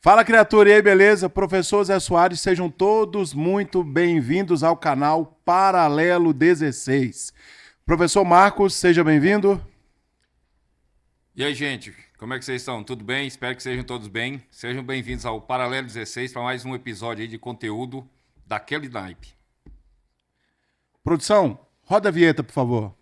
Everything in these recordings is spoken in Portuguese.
Fala, criatura, e aí, beleza? Professor Zé Soares, sejam todos muito bem-vindos ao canal Paralelo 16. Professor Marcos, seja bem-vindo. E aí, gente, como é que vocês estão? Tudo bem? Espero que sejam todos bem. Sejam bem-vindos ao Paralelo 16 para mais um episódio aí de conteúdo daquele naipe. Produção, roda a vinheta, por favor.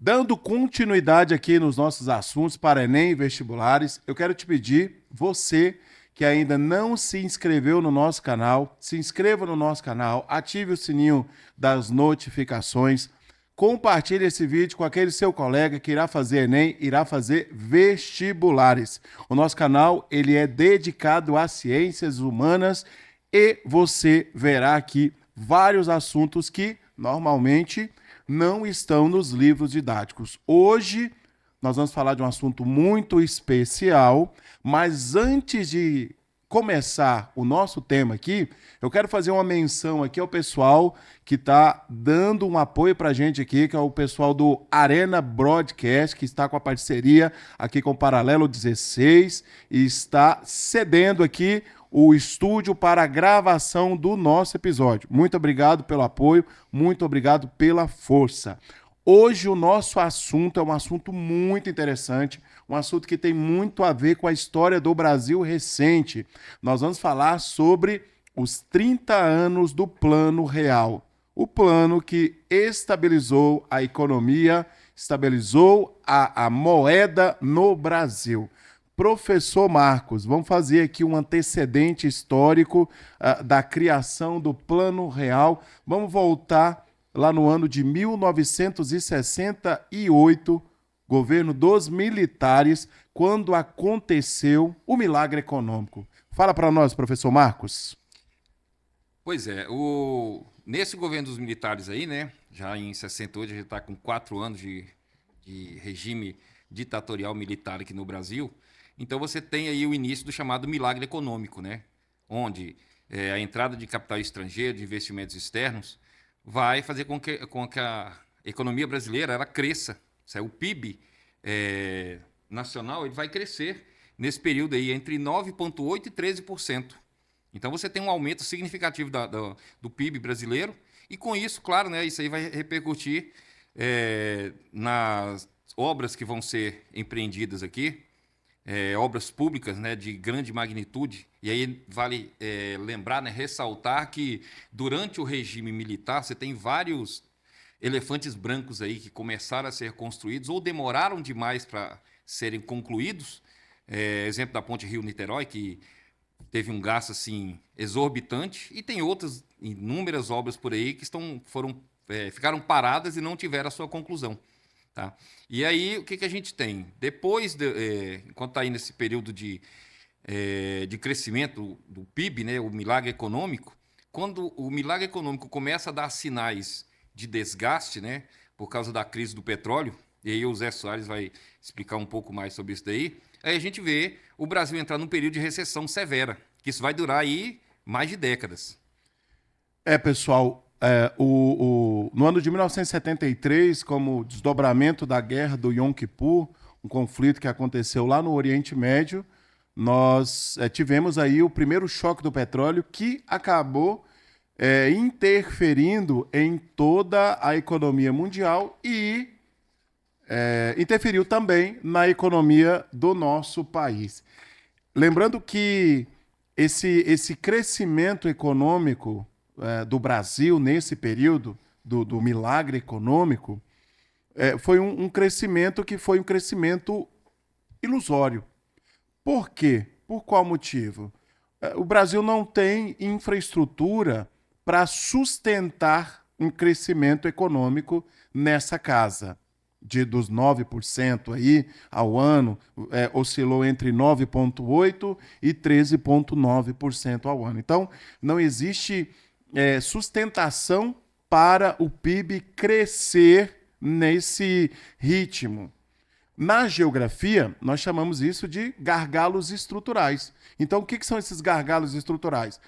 Dando continuidade aqui nos nossos assuntos para Enem e vestibulares, eu quero te pedir, você que ainda não se inscreveu no nosso canal, se inscreva no nosso canal, ative o sininho das notificações, compartilhe esse vídeo com aquele seu colega que irá fazer Enem, irá fazer vestibulares. O nosso canal, ele é dedicado às ciências humanas e você verá aqui vários assuntos que normalmente não estão nos livros didáticos. Hoje nós vamos falar de um assunto muito especial, mas antes de começar o nosso tema aqui, eu quero fazer uma menção aqui ao pessoal que está dando um apoio para a gente aqui, que é o pessoal do Arena Broadcast, que está com a parceria aqui com o Paralelo 16 e está cedendo aqui o estúdio para a gravação do nosso episódio. Muito obrigado pelo apoio, muito obrigado pela força. Hoje o nosso assunto é um assunto muito interessante, um assunto que tem muito a ver com a história do Brasil recente. Nós vamos falar sobre os 30 anos do Plano Real. O plano que estabilizou a economia, estabilizou a moeda no Brasil. Professor Marcos, vamos fazer aqui um antecedente histórico da criação do Plano Real. Vamos voltar lá no ano de 1968, governo dos militares, quando aconteceu o milagre econômico. Fala para nós, professor Marcos. Pois é, nesse governo dos militares aí, né, já em 68, a gente está com 4 anos de regime ditatorial militar aqui no Brasil. Então você tem aí o início do chamado milagre econômico, né, onde a entrada de capital estrangeiro, de investimentos externos, vai fazer com que a economia brasileira ela cresça. O PIB nacional ele vai crescer nesse período aí entre 9,8% e 13%. Então você tem um aumento significativo do PIB brasileiro e com isso, claro, né, isso aí vai repercutir nas obras que vão ser empreendidas aqui, obras públicas, né, de grande magnitude. E aí vale lembrar, né, ressaltar que durante o regime militar você tem vários elefantes brancos aí que começaram a ser construídos ou demoraram demais para serem concluídos. Exemplo da Ponte Rio-Niterói, que teve um gasto assim exorbitante, e tem outras inúmeras obras por aí que ficaram paradas e não tiveram a sua conclusão. Tá? E aí, o que a gente tem? Enquanto está aí nesse período de crescimento do PIB, né, o milagre econômico, quando o milagre econômico começa a dar sinais de desgaste, né, por causa da crise do petróleo, e aí o Zé Soares vai explicar um pouco mais sobre isso daí, aí a gente vê o Brasil entrar num período de recessão severa, que isso vai durar aí mais de décadas. Pessoal, no ano de 1973, como desdobramento da guerra do Yom Kippur, um conflito que aconteceu lá no Oriente Médio, nós tivemos aí o primeiro choque do petróleo que acabou interferindo em toda a economia mundial e interferiu também na economia do nosso país. Lembrando que esse crescimento econômico do Brasil nesse período do milagre econômico foi um crescimento que foi um crescimento ilusório. Por quê? Por qual motivo? O Brasil não tem infraestrutura para sustentar um crescimento econômico nessa casa. Dos 9% aí ao ano, oscilou entre 9,8% e 13,9% ao ano. Então, não existe sustentação para o PIB crescer nesse ritmo. Na geografia, nós chamamos isso de gargalos estruturais. Então, o que são esses gargalos estruturais?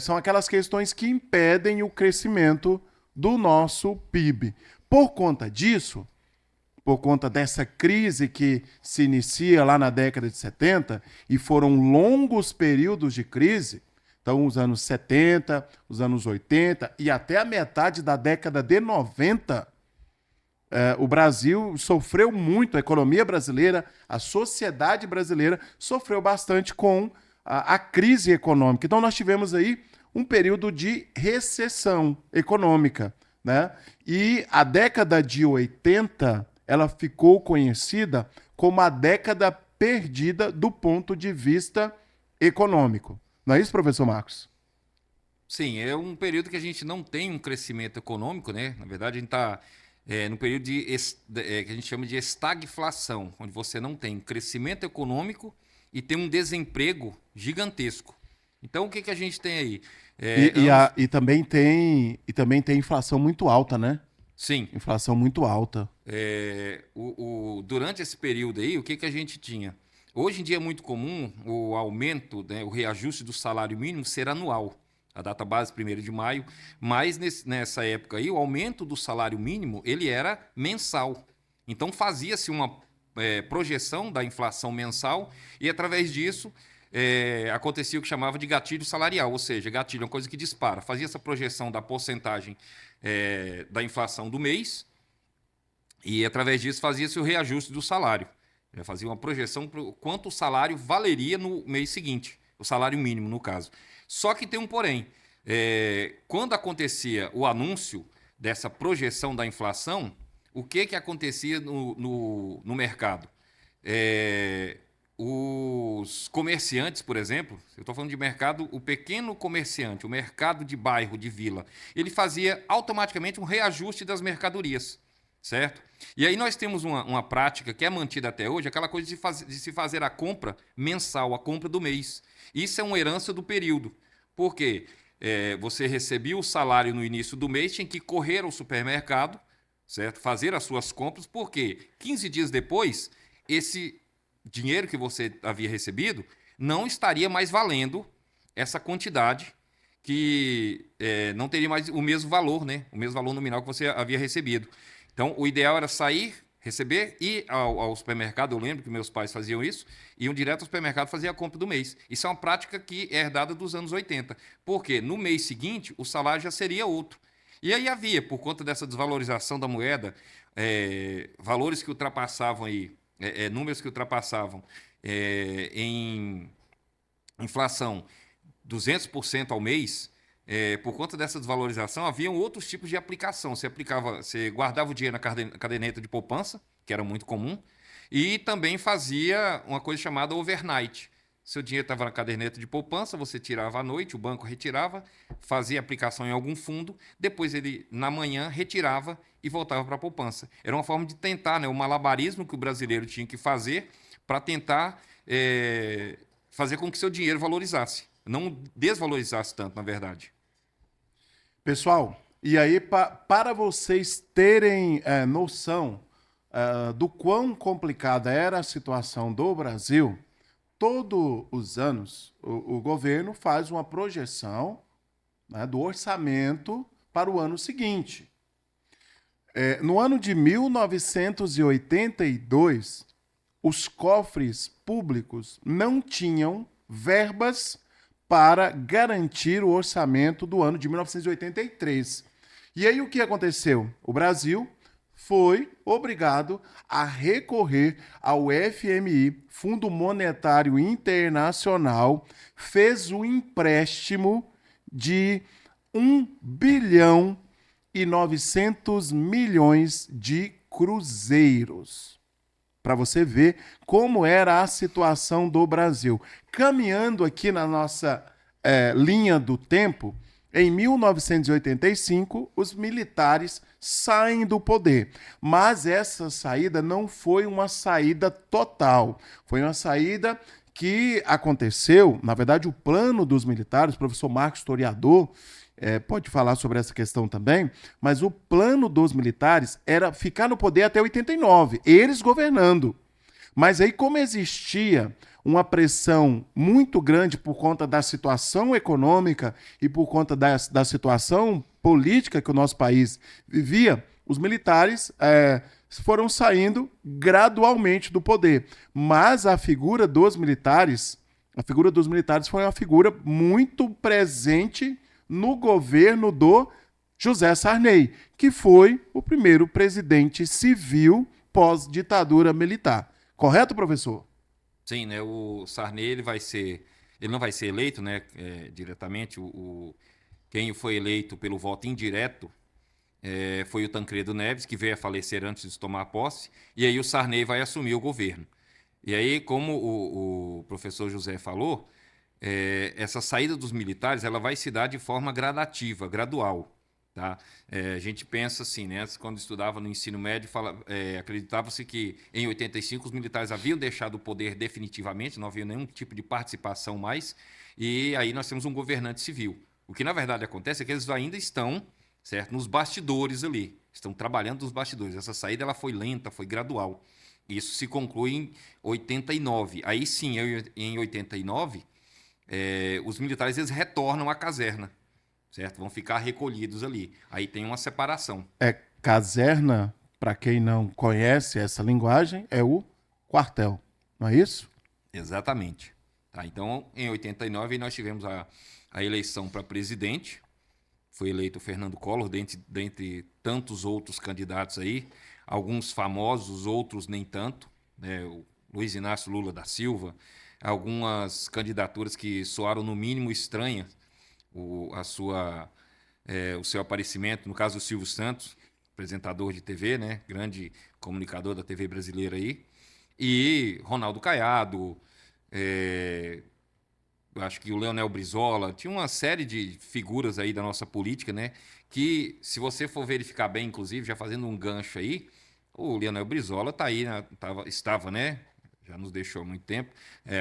São aquelas questões que impedem o crescimento do nosso PIB. Por conta disso, por conta dessa crise que se inicia lá na década de 70, e foram longos períodos de crise, então os anos 70, os anos 80 e até a metade da década de 90, o Brasil sofreu muito, a economia brasileira, a sociedade brasileira sofreu bastante com a crise econômica. Então nós tivemos aí um período de recessão econômica, né? E a década de 80, ela ficou conhecida como a década perdida do ponto de vista econômico. Não é isso, professor Marcos? Sim, é um período que a gente não tem um crescimento econômico, né? Na verdade, a gente está no período que a gente chama de estagflação, onde você não tem crescimento econômico e tem um desemprego gigantesco. Então, o que a gente tem aí? E também tem inflação muito alta, né? Sim. Inflação muito alta. Durante esse período aí, o que a gente tinha? Hoje em dia é muito comum o aumento, né, o reajuste do salário mínimo ser anual. A data base, 1º de maio. Mas nessa época aí, o aumento do salário mínimo ele era mensal. Então fazia-se uma projeção da inflação mensal e, através disso, acontecia o que chamava de gatilho salarial, ou seja, gatilho é uma coisa que dispara. Fazia essa projeção da porcentagem da inflação do mês e, através disso, fazia-se o reajuste do salário. Fazia uma projeção para quanto o salário valeria no mês seguinte, o salário mínimo, no caso. Só que tem um porém. Quando acontecia o anúncio dessa projeção da inflação, o que acontecia no mercado? Os comerciantes, por exemplo, eu estou falando de mercado, o pequeno comerciante, o mercado de bairro, de vila, ele fazia automaticamente um reajuste das mercadorias, certo? E aí nós temos uma prática que é mantida até hoje, aquela coisa de se fazer a compra mensal, a compra do mês. Isso é uma herança do período, porque você recebia o salário no início do mês, tinha que correr ao supermercado, certo? Fazer as suas compras, porque 15 dias depois, esse dinheiro que você havia recebido não estaria mais valendo essa quantidade, que não teria mais o mesmo valor, né? O mesmo valor nominal que você havia recebido. Então, o ideal era sair, receber, ir ao supermercado. Eu lembro que meus pais faziam isso, iam direto ao supermercado fazer a compra do mês. Isso é uma prática que é herdada dos anos 80, porque no mês seguinte o salário já seria outro. E aí havia, por conta dessa desvalorização da moeda, valores que ultrapassavam aí, números que ultrapassavam em inflação 200% ao mês. Por conta dessa desvalorização, haviam outros tipos de aplicação. Você guardava o dinheiro na caderneta de poupança, que era muito comum, e também fazia uma coisa chamada overnight. Seu dinheiro estava na caderneta de poupança, você tirava à noite, o banco retirava, fazia aplicação em algum fundo, depois ele, na manhã, retirava e voltava para a poupança. Era uma forma de tentar, né, o malabarismo que o brasileiro tinha que fazer para tentar fazer com que seu dinheiro valorizasse, não desvalorizasse tanto, na verdade. Pessoal, e aí para vocês terem noção do quão complicada era a situação do Brasil, todos os anos o governo faz uma projeção, né, do orçamento para o ano seguinte. No ano de 1982, os cofres públicos não tinham verbas para garantir o orçamento do ano de 1983. E aí o que aconteceu? O Brasil foi obrigado a recorrer ao FMI, Fundo Monetário Internacional, fez um empréstimo de 1 bilhão e 900 milhões de cruzeiros. Para você ver como era a situação do Brasil. Caminhando aqui na nossa linha do tempo, em 1985, os militares saem do poder. Mas essa saída não foi uma saída total. Foi uma saída que aconteceu, na verdade, o plano dos militares, o professor Marcos, historiador, pode falar sobre essa questão também, mas o plano dos militares era ficar no poder até 89, eles governando. Mas aí, como existia uma pressão muito grande por conta da situação econômica e por conta da situação política que o nosso país vivia, os militares foram saindo gradualmente do poder. Mas a figura dos militares foi uma figura muito presente no governo do José Sarney, que foi o primeiro presidente civil pós-ditadura militar. Correto, professor? Sim, né? O Sarney ele não vai ser eleito, né? Diretamente. Quem foi eleito pelo voto indireto foi o Tancredo Neves, que veio a falecer antes de tomar posse. E aí o Sarney vai assumir o governo. E aí, como o professor José falou, essa saída dos militares ela vai se dar de forma gradativa, gradual. Tá? A gente pensa assim, né? Quando estudava no ensino médio, acreditava-se que em 85 os militares haviam deixado o poder definitivamente, não havia nenhum tipo de participação mais, e aí nós temos um governante civil. O que na verdade acontece é que eles ainda estão, certo, nos bastidores ali, estão trabalhando nos bastidores. Essa saída ela foi lenta, foi gradual. Isso se conclui em 89. Aí sim, em 89, os militares eles retornam à caserna, certo? Vão ficar recolhidos ali. Aí tem uma separação. Caserna, para quem não conhece essa linguagem, é o quartel, não é isso? Exatamente. Tá? Então, em 89, nós tivemos a eleição para presidente. Foi eleito o Fernando Collor, dentre tantos outros candidatos aí. Alguns famosos, outros nem tanto. Né? O Luiz Inácio Lula da Silva. Algumas candidaturas que soaram no mínimo estranhas. O seu aparecimento, no caso do Silvio Santos, apresentador de TV, né? Grande comunicador da TV brasileira aí, e Ronaldo Caiado, eu acho que o Leonel Brizola, tinha uma série de figuras aí da nossa política, né? Que, se você for verificar bem, inclusive, já fazendo um gancho aí, o Leonel Brizola tá aí, né? Estava, né? Já nos deixou há muito tempo,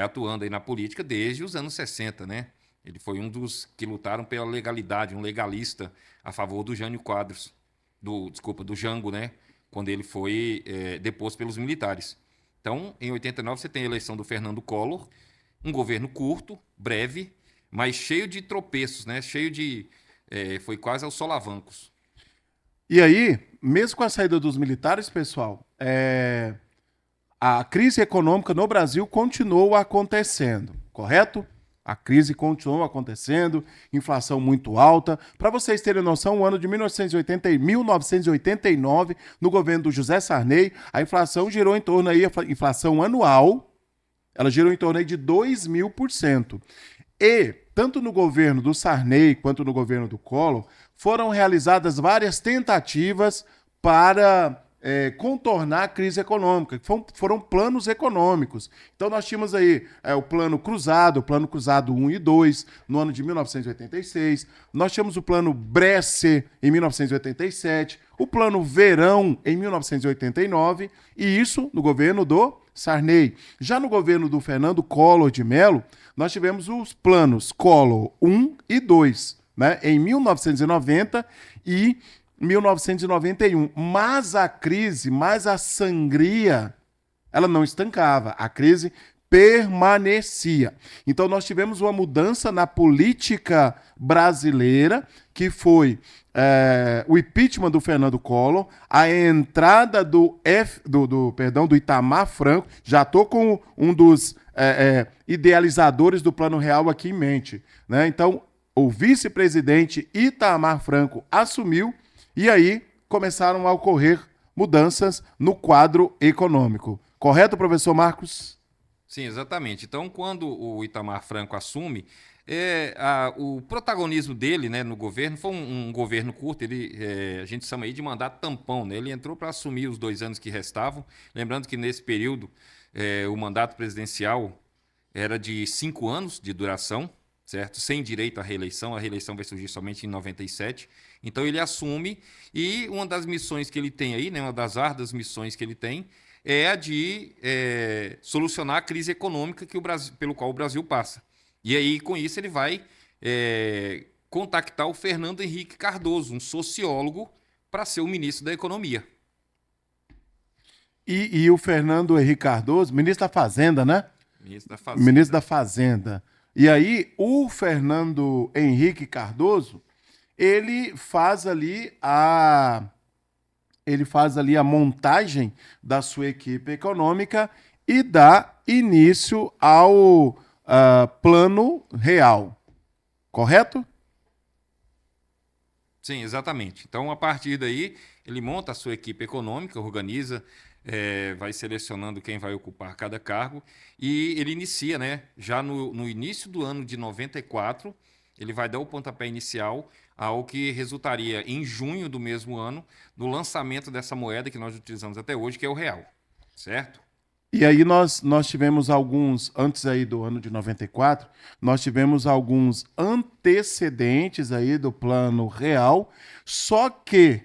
atuando aí na política desde os anos 60, né? Ele foi um dos que lutaram pela legalidade, um legalista a favor do Jânio Quadros, do Jango, né? Quando ele foi deposto pelos militares. Então, em 89, você tem a eleição do Fernando Collor, um governo curto, breve, mas cheio de tropeços, né? Foi quase aos solavancos. E aí, mesmo com a saída dos militares, pessoal, a crise econômica no Brasil continuou acontecendo, correto? A crise continuou acontecendo, inflação muito alta. Para vocês terem noção, o ano de 1989, no governo do José Sarney, a inflação girou em torno aí, a inflação anual, ela girou em torno aí de 2.000%. E, tanto no governo do Sarney quanto no governo do Collor, foram realizadas várias tentativas para contornar a crise econômica. Foram planos econômicos. Então nós tínhamos aí o Plano Cruzado 1 e 2, no ano de 1986. Nós tínhamos o Plano Bresser, em 1987. O Plano Verão, em 1989. E isso no governo do Sarney. Já no governo do Fernando Collor de Mello, nós tivemos os planos Collor 1 e 2, né, em 1990 e 1991. Mas a crise, mais a sangria, ela não estancava. A crise permanecia. Então nós tivemos uma mudança na política brasileira, que foi o impeachment do Fernando Collor, a entrada do Itamar Franco. Já estou com um dos idealizadores do Plano Real aqui em mente, né? Então, o vice-presidente Itamar Franco assumiu e aí começaram a ocorrer mudanças no quadro econômico. Correto, professor Marcos? Sim, exatamente. Então, quando o Itamar Franco assume, o protagonismo dele, né, no governo foi um governo curto. A gente chama aí de mandato tampão, né? Ele entrou para assumir os 2 anos que restavam. Lembrando que nesse período o mandato presidencial era de 5 anos de duração, certo? Sem direito à reeleição. A reeleição vai surgir somente em 97. Então ele assume e uma das missões que ele tem aí, né, uma das árduas missões que ele tem, é a de solucionar a crise econômica pelo qual o Brasil passa. E aí, com isso, ele vai contactar o Fernando Henrique Cardoso, um sociólogo, para ser o ministro da Economia. E o Fernando Henrique Cardoso, ministro da Fazenda, né? Ministro da Fazenda. Ministro da Fazenda. E aí, o Fernando Henrique Cardoso, ele faz ali a montagem da sua equipe econômica e dá início ao plano real. Correto? Sim, exatamente. Então, a partir daí, ele monta a sua equipe econômica, organiza, vai selecionando quem vai ocupar cada cargo e ele inicia, né? Já no início do ano de 94, ele vai dar o pontapé inicial ao que resultaria em junho do mesmo ano no lançamento dessa moeda que nós utilizamos até hoje, que é o real, certo? E aí nós tivemos alguns, antes aí do ano de 94, nós tivemos alguns antecedentes aí do plano real, só que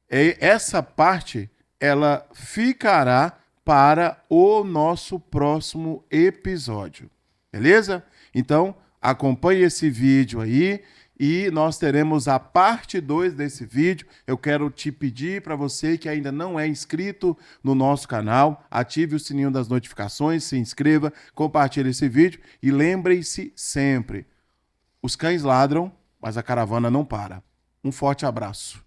essa parte ela ficará para o nosso próximo episódio, beleza? Então, acompanhe esse vídeo aí e nós teremos a parte 2 desse vídeo. Eu quero te pedir para você que ainda não é inscrito no nosso canal, ative o sininho das notificações, se inscreva, compartilhe esse vídeo e lembre-se sempre, os cães ladram, mas a caravana não para. Um forte abraço.